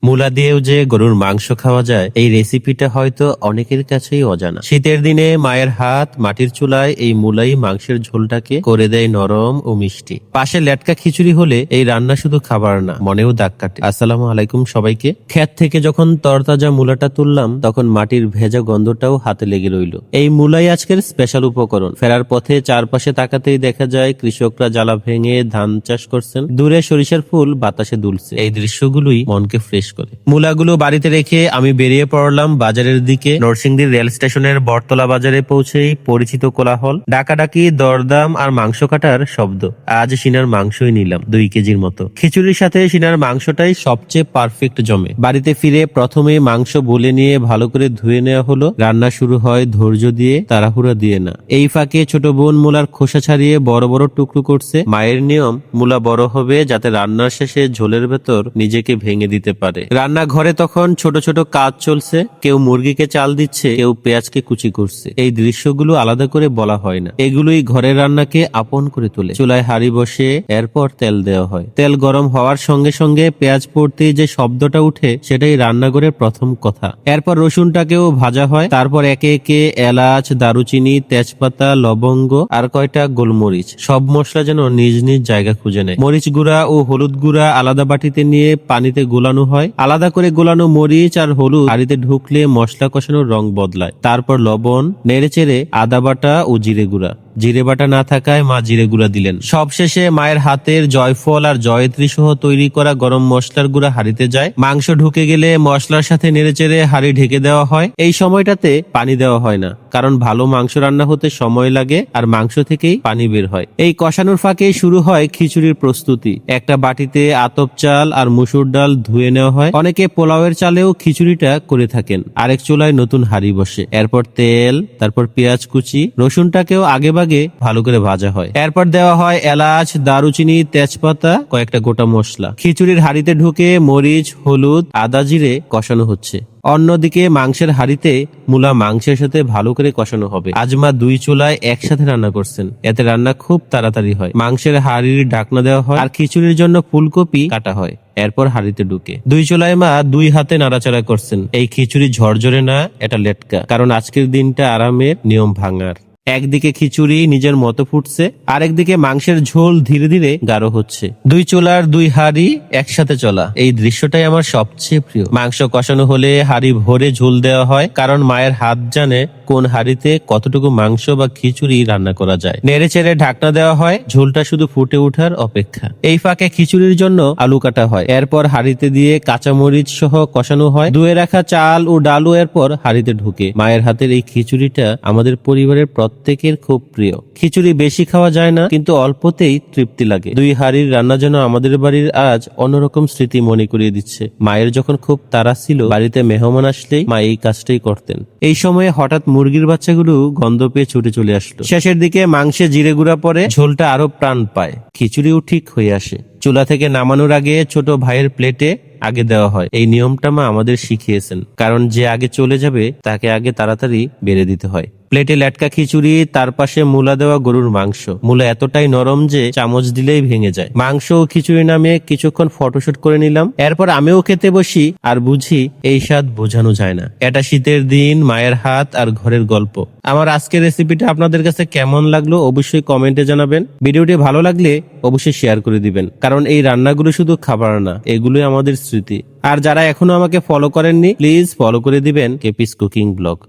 মূলা দিয়েও যে গরুর মাংস খাওয়া যায় এই রেসিপিটা হয়তো অনেকের কাছেই অজানা। শীতের দিনে মায়ের হাত মাটির চুলায় এই মূলাই মাংসের ঝোলটাকে করে দেয় নরম ও মিষ্টি। পাশে লেটকা খিচুড়ি হলে এই রান্না শুধু খাবার না, মনেও দাগ কাটে। আসসালামু আলাইকুম সবাইকে। ক্ষেত থেকে যখন তরতাজা মূলাটা তুললাম তখন মাটির ভেজা গন্ধটাও হাতে লেগে রইল। এই মূলাই আজকের স্পেশাল উপকরণ। ফেরার পথে চারপাশে তাকাতেই দেখা যায় কৃষকরা জ্বালা ভেঙে ধান চাষ করছেন, দূরে সরিষার ফুল বাতাসে দুলছে। এই দৃশ্যগুলোই মনকে ফ্রেশ করে। মূলাগুলো বাড়িতে রেখে আমি বেরিয়ে পড়লাম বাজারের দিকে। নরসিংদী রেল স্টেশনের বটতলা বাজারে পৌঁছেই পরিচিত কোলাহল, ডাকাডাকি, দরদাম আর মাংস কাটার শব্দ। আজ সিনার মাংসই নিলাম 2 কেজির মতো। খিচুড়ির সাথে সিনার মাংসটাই সবচেয়ে পারফেক্ট জমে। বাড়িতে ফিরে প্রথমে মাংস বলে নিয়ে ভালো করে ধুয়ে নেওয়া হলো। রান্না শুরু হয় ধৈর্য দিয়ে, তাড়াহুড়া দিয়ে না। এই ফাঁকে ছোট বোন মূলার খোসা ছাড়িয়ে বড় বড় টুকরো করছে। মায়ের নিয়ম, মূলা বড় হবে যাতে রান্নার শেষে ঝোলের ভেতর নিজেকে ভেঙে দিতে পারে। রান্নাঘরে তখন ছোট ছোট কাজ চলছে। কেউ মুরগিকে চাল দিচ্ছে, কেউ পেঁয়াজকে কুচি করছে। এই দৃশ্যগুলো আলাদা করে বলা হয় না, এগুলোই ঘরের রান্নাকে আপন করে তোলে। চুলায় হাঁড়ি বসে এরপর তেল দেওয়া হয়। তেল গরম হওয়ার সঙ্গে সঙ্গে পেঁয়াজ পড়তেই যে শব্দটা উঠে সেটাই রান্নাঘরের প্রথম কথা। এরপর রসুনটাকেও ভাজা হয়। তারপর একে একে এলাচ, দারুচিনি, তেজপাতা, লবঙ্গ আর কয়টা গোলমরিচ, সব মশলা যেন নিজ নিজ জায়গা খুঁজে নেয়। মরিচ গুঁড়া ও হলুদ গুঁড়া আলাদা বাটিতে নিয়ে পানিতে গোলানো হয়। আলাদা করে গোলানো মরিচ আর হলুদ হাঁড়িতে ঢুকলে মশলা কষানোর রং বদলায়। তারপর লবণ, নেড়েচেড়ে আদা বাটা ও জিরে গুঁড়া। জিরে বাটা না থাকায় মা জিরে গুঁড়া দিলেন। সবশেষে মায়ের হাতের জয়ফল আর জয়ত্রী সহ তৈরি করা গরম মশলার গুঁড়া হাঁড়িতে যায়। মাংস ঢুকে গেলে মশলার সাথে নেড়েচেড়ে হাঁড়ি ঢেকে দেওয়া হয়। এই সময়টাতে পানি দেওয়া হয় না, কারণ ভালো মাংস রান্না হতে সময় লাগে আর মাংস থেকেই পানি বের হয়। এই কষানোর ফাঁকেই শুরু হয় খিচুড়ির প্রস্তুতি। একটা বাটিতে আতপ চাল আর মুসুর ডাল ধুয়ে নেওয়া হয়। অনেকে পোলাওয়ের চালেও খিচুড়িটা করে থাকেন। আরেক চুলায় নতুন হাঁড়ি বসে। এরপর তেল, তারপর পেঁয়াজ কুচি, রসুনটাকেও আগে ভাগে ভালো করে ভাজা হয়। এরপর দেওয়া হয় এলাচ, দারুচিনি, তেজপাতা, কয়েকটা গোটা মশলা। খিচুড়ির হাঁড়িতে ঢুকে মরিচ, হলুদ, আদা, জিরে কষানো হচ্ছে। অন্যদিকে মাংসের হাঁড়িতে মূলা মাংসের সাথে ভালো করে কষানো হবে। আজ মা 2 চুলায় একসাথে রান্না করছেন, এতে রান্না খুব তাড়াতাড়ি হয়। মাংসের হাঁড়ির ঢাকনা দেওয়া হয় আর খিচুড়ির জন্য ফুলকপি কাটা হয়। এরপর হাঁড়িতে ঢুকে 2 চুলায় মা 2 হাতে নাড়াচাড়া করছেন। এই খিচুড়ি ঝরঝরে না, এটা লেটকা, কারণ আজকের দিনটা আরামের, নিয়ম ভাঙার। একদিকে খিচুড়ি নিজের মতো ফুটছে, আরেকদিকে মাংসের ঝোল ধীরে ধীরে গাঢ় হচ্ছে। 2 চুলার 2 হাঁড়ি একসাথে চলা, এই দৃশ্যটাই আমার সবচেয়ে প্রিয়। মাংস কষানো হলে হাঁড়ি ভরে ঝোল দেওয়া হয়, কারণ মায়ের হাত জানে কোন হাঁড়িতে কতটুকু মাংস বা খিচুড়ি রান্না করা যায়। নেড়ে চেড়ে ঢাকনা দেওয়া হয়, ঝোলটা শুধু ফুটে ওঠার অপেক্ষা। এই ফাঁকে খিচুড়ির জন্য আলু কাটা হয়। এরপর হাঁড়িতে দিয়ে কাঁচামরিচ সহ কষানো হয়। ধুয়ে রাখা চাল ও ডালু এরপর হাঁড়িতে ঢুকে। মায়ের হাতের এই খিচুড়িটা আমাদের পরিবারের প্রত্যেকের খুব প্রিয়। খিচুড়ি বেশি খাওয়া যায় না, কিন্তু অল্পতেই তৃপ্তি লাগে। 2 হাঁড়ির রান্না যেন আমাদের বাড়ির আজ অন্যরকম স্মৃতি মনে করিয়ে দিচ্ছে। মায়ের যখন খুব তাড়া ছিল, বাড়িতে মেহমান আসলেই মা এই কাজটাই করতেন। এই সময়ে হঠাৎ মুরগির বাচ্চাগুলো গন্ধ পেয়ে ছুটে চলে আসলো। শেষের দিকে মাংসে জিরে গুঁড়া পরে ঝোলটা আরো প্রাণ পায়, খিচুড়িও ঠিক হয়ে আসে। চুলা থেকে নামানোর আগে ছোট ভাইয়ের প্লেটে আগে দেওয়া হয়। এই নিয়মটা মা আমাদের শিখিয়েছেন, কারণ যে আগে চলে যাবে তাকে আগে তাড়াতাড়ি বেড়ে দিতে হয়। প্লেটে লেটকা খিচুড়ি, তার পাশে মূলা দেওয়া গরুর মাংস। মূলা এতটাই নরম যে চামচ দিলেই ভেঙে যায়। মাংস ও খিচুড়ি নামিয়ে কিছুক্ষণ ফটোশুট করে নিলাম। এরপর আমিও খেতে বসি আর বুঝি এই স্বাদ বোঝানো যায় না। এটা শীতের দিন, মায়ের হাত আর ঘরের গল্প। আমার আজকের রেসিপিটা আপনাদের কাছে কেমন লাগলো অবশ্যই কমেন্টে জানাবেন। ভিডিওটি ভালো লাগলে অবশ্যই শেয়ার করে দিবেন, কারণ এই রান্নাগুলো শুধু খাবার না, এগুলোই আমাদের স্মৃতি। আর যারা এখনো আমাকে ফলো করেননি, প্লিজ ফলো করে দিবেন কেপিস কুকিং ব্লগ।